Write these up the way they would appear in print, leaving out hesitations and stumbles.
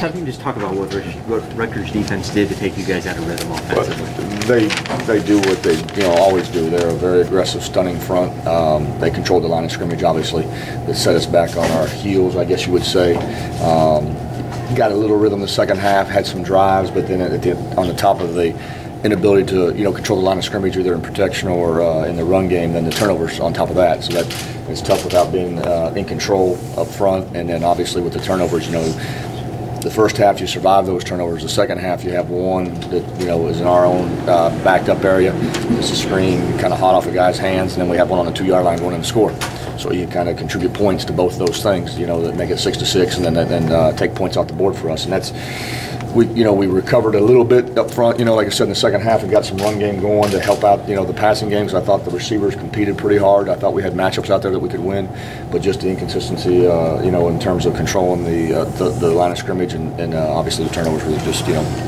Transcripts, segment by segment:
Todd, can you just talk about what Rutgers defense did to take you guys out of rhythm offensively? They do what they always do. They're a very aggressive, stunning front. They controlled the line of scrimmage, obviously. That set us back on our heels, I guess you would say. Got a little rhythm the second half, had some drives, but then on the top of the inability to control the line of scrimmage either in protection or in the run game, then the turnovers on top of that. So that it's tough without being in control up front, and then obviously with the turnovers, the first half you survive those turnovers. The second half you have one that is in our own backed up area. It's a screen kind of hot off a guy's hands, and then we have one on the 2-yard line going in to score. So you kind of contribute points to both those things, that make it 6-6, and then take points off the board for us. And that's we recovered a little bit up front. Like I said, in the second half, we got some run game going to help out, the passing games. I thought the receivers competed pretty hard. I thought we had matchups out there that we could win, but just the inconsistency, in terms of controlling the line of scrimmage and obviously the turnovers were just,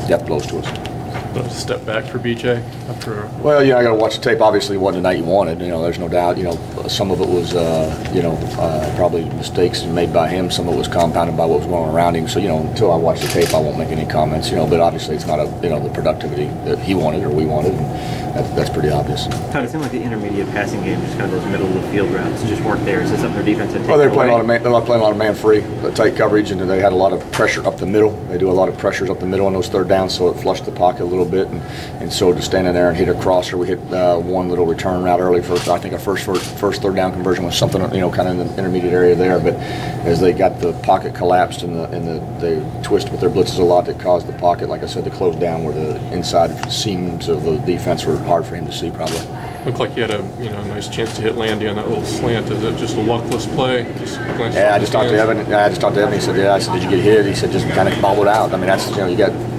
death blows to us. A step back for BJ after. Well, I got to watch the tape. Obviously, it wasn't the night you wanted. There's no doubt. Some of it was, probably mistakes made by him. Some of it was compounded by what was going on around him. So, until I watch the tape, I won't make any comments. But obviously, it's not the productivity that he wanted or we wanted. And that's pretty obvious. Todd, it seemed like the intermediate passing game, just kind of those middle of the field routes, just weren't there. Is that something their defense had taken away? They're playing a lot of man-free, tight coverage, and they had a lot of pressure up the middle. They do a lot of pressures up the middle on those third downs, so it flushed the pocket a little bit. And so to stand in there and hit a crosser, we hit one little return route early for, I think, our first third down conversion was something, kind of in the intermediate area there. But as they got the pocket collapsed and they twist with their blitzes a lot, that caused the pocket, like I said, to close down where the inside seams of the defense were hard for him to see probably. Looked like you had a nice chance to hit Landy on that little slant. Is it just a luckless play? I just talked to Evan. He said, "Yeah." I said, "Did you get hit?" He said, "Just kind of bobbled out." I mean, that's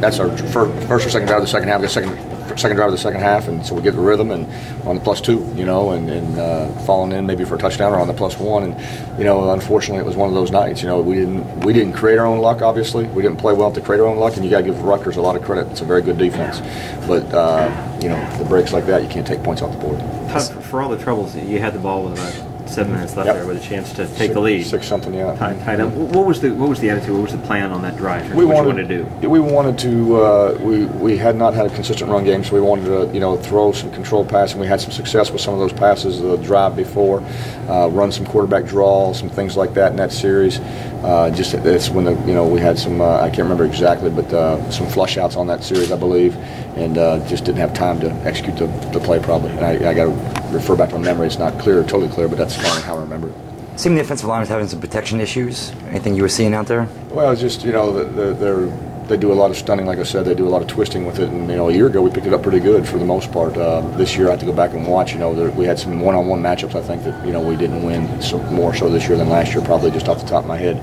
that's our first or second drive of the second half. The second drive of the second half, and so we get the rhythm and on the +2, and falling in maybe for a touchdown or on the +1, and unfortunately it was one of those nights. We didn't create our own luck. Obviously, we didn't play well to create our own luck, and you got to give Rutgers a lot of credit. It's a very good defense, but the breaks like that, you can't take points off the board. Todd, for all the troubles, you had the ball with about 7 minutes left there with a chance to take the lead. 6-something, yeah. Tied up. What was the attitude? What was the plan on that drive? What you wanted to do? We wanted to. We had not had a consistent run game, so we wanted to throw some control passing. We had some success with some of those passes the drive before, run some quarterback draw, some things like that in that series. It's when we had some. I can't remember exactly, but some flush outs on that series, I believe, and just didn't have time to execute the play probably. And I got to refer back to my memory. It's not totally clear, but that's kind of how I remember it. Seeing the offensive line is having some protection issues. Anything you were seeing out there? Well, it's just they do a lot of stunning, like I said. They do a lot of twisting with it, and a year ago we picked it up pretty good for the most part. This year I have to go back and watch. We had some one-on-one matchups. I think that we didn't win more so this year than last year, probably just off the top of my head.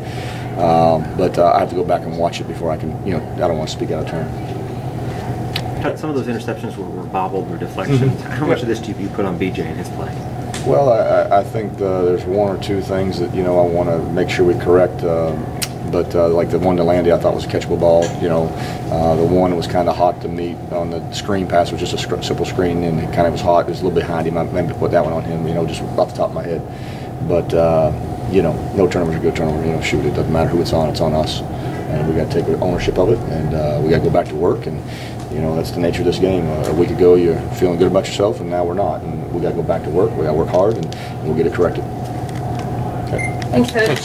But I have to go back and watch it before I can. I don't want to speak out of turn. Some of those interceptions were bobbled or deflections. How much of this do you put on BJ and his play? Well, I think there's one or two things that I want to make sure we correct. But like the one to Landy, I thought was a catchable ball. The one was kind of hot to meet on the screen pass. Was just a simple screen, and it kind of was hot. It was a little behind him. I maybe put that one on him. Just off the top of my head. But no turnovers are good turnovers. Shoot, it doesn't matter who it's on us, and we got to take ownership of it, and we got to go back to work. And that's the nature of this game. A week ago, you're feeling good about yourself, and now we're not. And we got to go back to work. We got to work hard, and we'll get it corrected. Okay. Thanks, Coach.